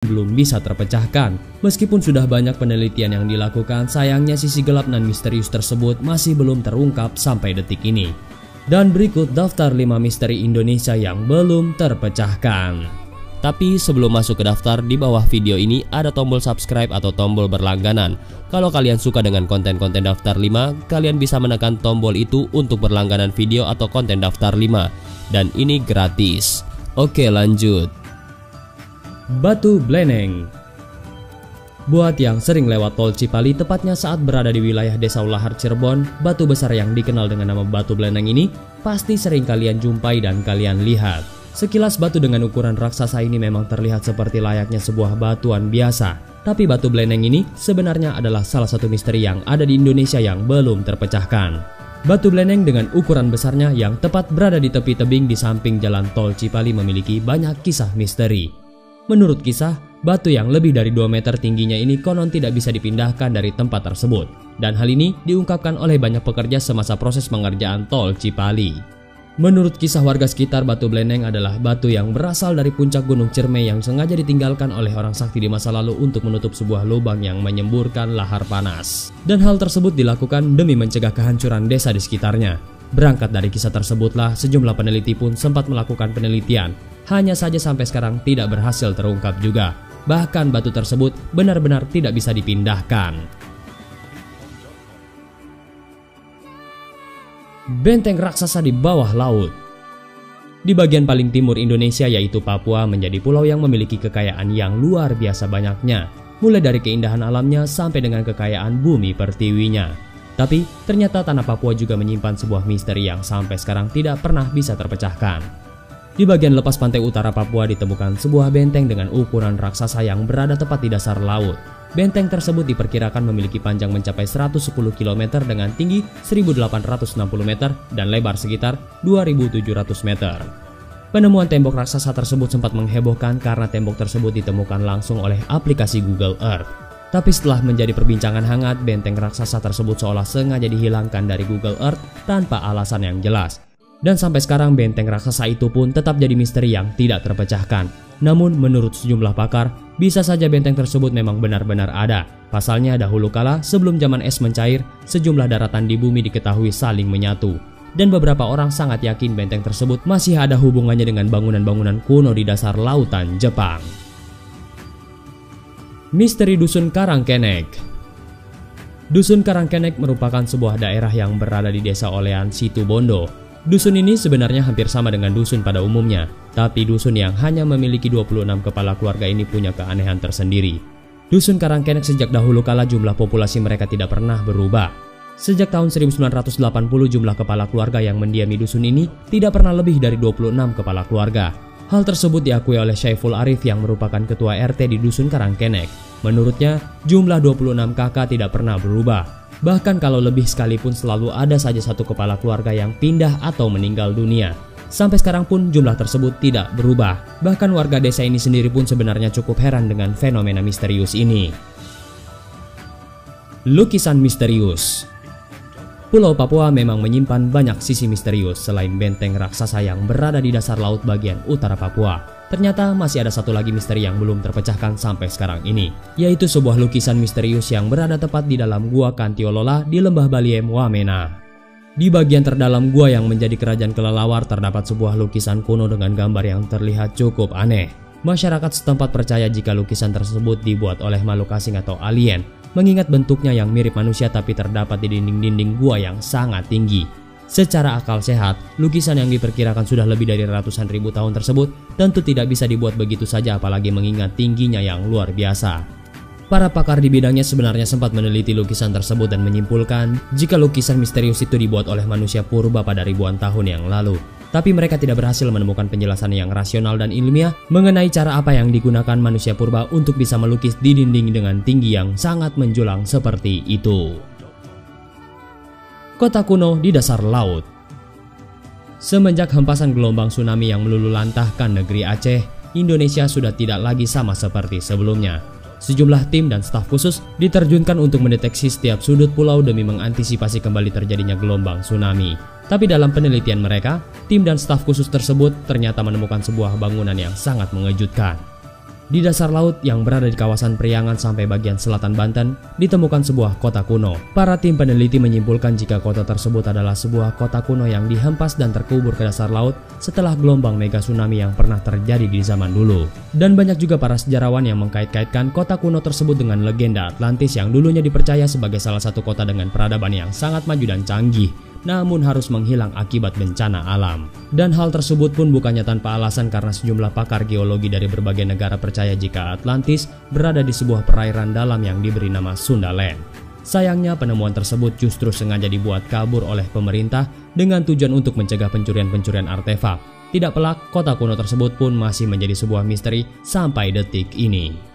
belum bisa terpecahkan. Meskipun sudah banyak penelitian yang dilakukan, sayangnya sisi gelap dan misterius tersebut masih belum terungkap sampai detik ini. Dan berikut daftar 5 misteri Indonesia yang belum terpecahkan. Tapi sebelum masuk ke daftar, di bawah video ini ada tombol subscribe atau tombol berlangganan. Kalau kalian suka dengan konten-konten daftar 5, kalian bisa menekan tombol itu untuk berlangganan video atau konten daftar 5. Dan ini gratis. Oke, lanjut. Batu Bleneng. Buat yang sering lewat tol Cipali, tepatnya saat berada di wilayah Desa Ulahar Cirebon, batu besar yang dikenal dengan nama Batu Bleneng ini pasti sering kalian jumpai dan kalian lihat. Sekilas batu dengan ukuran raksasa ini memang terlihat seperti layaknya sebuah batuan biasa. Tapi Batu Bleneng ini sebenarnya adalah salah satu misteri yang ada di Indonesia yang belum terpecahkan. Batu Bleneng dengan ukuran besarnya yang tepat berada di tepi tebing di samping jalan tol Cipali memiliki banyak kisah misteri. Menurut kisah, batu yang lebih dari 2 meter tingginya ini konon tidak bisa dipindahkan dari tempat tersebut. Dan hal ini diungkapkan oleh banyak pekerja semasa proses pengerjaan tol Cipali. Menurut kisah warga sekitar, Batu Bleneng adalah batu yang berasal dari puncak Gunung Ciremai yang sengaja ditinggalkan oleh orang sakti di masa lalu untuk menutup sebuah lubang yang menyemburkan lahar panas. Dan hal tersebut dilakukan demi mencegah kehancuran desa di sekitarnya. Berangkat dari kisah tersebutlah sejumlah peneliti pun sempat melakukan penelitian. Hanya saja sampai sekarang tidak berhasil terungkap juga. Bahkan batu tersebut benar-benar tidak bisa dipindahkan. Benteng raksasa di bawah laut. Di bagian paling timur Indonesia yaitu Papua menjadi pulau yang memiliki kekayaan yang luar biasa banyaknya. Mulai dari keindahan alamnya sampai dengan kekayaan bumi pertiwinya. Tapi ternyata tanah Papua juga menyimpan sebuah misteri yang sampai sekarang tidak pernah bisa terpecahkan. Di bagian lepas pantai utara Papua ditemukan sebuah benteng dengan ukuran raksasa yang berada tepat di dasar laut. Benteng tersebut diperkirakan memiliki panjang mencapai 110 km dengan tinggi 1860 meter dan lebar sekitar 2700 meter. Penemuan tembok raksasa tersebut sempat menghebohkan karena tembok tersebut ditemukan langsung oleh aplikasi Google Earth. Tapi setelah menjadi perbincangan hangat, benteng raksasa tersebut seolah sengaja dihilangkan dari Google Earth tanpa alasan yang jelas. Dan sampai sekarang benteng raksasa itu pun tetap jadi misteri yang tidak terpecahkan. Namun menurut sejumlah pakar, bisa saja benteng tersebut memang benar-benar ada. Pasalnya dahulu kala sebelum zaman es mencair, sejumlah daratan di bumi diketahui saling menyatu. Dan beberapa orang sangat yakin benteng tersebut masih ada hubungannya dengan bangunan-bangunan kuno di dasar lautan Jepang. Misteri Dusun Karangkenek. Dusun Karangkenek merupakan sebuah daerah yang berada di Desa Olean, Situbondo. Dusun ini sebenarnya hampir sama dengan dusun pada umumnya, tapi dusun yang hanya memiliki 26 kepala keluarga ini punya keanehan tersendiri. Dusun Karangkenek sejak dahulu kala jumlah populasi mereka tidak pernah berubah. Sejak tahun 1980 jumlah kepala keluarga yang mendiami dusun ini tidak pernah lebih dari 26 kepala keluarga. Hal tersebut diakui oleh Syaiful Arif yang merupakan ketua RT di Dusun Karangkenek. Menurutnya, jumlah 26 kakak tidak pernah berubah. Bahkan kalau lebih sekalipun selalu ada saja satu kepala keluarga yang pindah atau meninggal dunia. Sampai sekarang pun jumlah tersebut tidak berubah. Bahkan warga desa ini sendiri pun sebenarnya cukup heran dengan fenomena misterius ini. Lukisan misterius. Pulau Papua memang menyimpan banyak sisi misterius selain benteng raksasa yang berada di dasar laut bagian utara Papua. Ternyata masih ada satu lagi misteri yang belum terpecahkan sampai sekarang ini, yaitu sebuah lukisan misterius yang berada tepat di dalam Gua Kantiolola di Lembah Baliem, Wamena. Di bagian terdalam gua yang menjadi kerajaan kelelawar terdapat sebuah lukisan kuno dengan gambar yang terlihat cukup aneh. Masyarakat setempat percaya jika lukisan tersebut dibuat oleh makhluk asing atau alien, mengingat bentuknya yang mirip manusia tapi terdapat di dinding-dinding gua yang sangat tinggi. Secara akal sehat, lukisan yang diperkirakan sudah lebih dari ratusan ribu tahun tersebut tentu tidak bisa dibuat begitu saja apalagi mengingat tingginya yang luar biasa. Para pakar di bidangnya sebenarnya sempat meneliti lukisan tersebut dan menyimpulkan jika lukisan misterius itu dibuat oleh manusia purba pada ribuan tahun yang lalu. Tapi mereka tidak berhasil menemukan penjelasan yang rasional dan ilmiah mengenai cara apa yang digunakan manusia purba untuk bisa melukis di dinding dengan tinggi yang sangat menjulang seperti itu. Kota kuno di dasar laut. Semenjak hempasan gelombang tsunami yang melululantahkan negeri Aceh, Indonesia sudah tidak lagi sama seperti sebelumnya. Sejumlah tim dan staf khusus diterjunkan untuk mendeteksi setiap sudut pulau demi mengantisipasi kembali terjadinya gelombang tsunami. Tapi dalam penelitian mereka, tim dan staf khusus tersebut ternyata menemukan sebuah bangunan yang sangat mengejutkan. Di dasar laut yang berada di kawasan Priangan sampai bagian selatan Banten, ditemukan sebuah kota kuno. Para tim peneliti menyimpulkan jika kota tersebut adalah sebuah kota kuno yang dihempas dan terkubur ke dasar laut setelah gelombang mega tsunami yang pernah terjadi di zaman dulu. Dan banyak juga para sejarawan yang mengkait-kaitkan kota kuno tersebut dengan legenda Atlantis yang dulunya dipercaya sebagai salah satu kota dengan peradaban yang sangat maju dan canggih, namun harus menghilang akibat bencana alam. Dan hal tersebut pun bukannya tanpa alasan karena sejumlah pakar geologi dari berbagai negara percaya jika Atlantis berada di sebuah perairan dalam yang diberi nama Sundaland. Sayangnya penemuan tersebut justru sengaja dibuat kabur oleh pemerintah dengan tujuan untuk mencegah pencurian-pencurian artefak. Tidak pelak, kota kuno tersebut pun masih menjadi sebuah misteri sampai detik ini.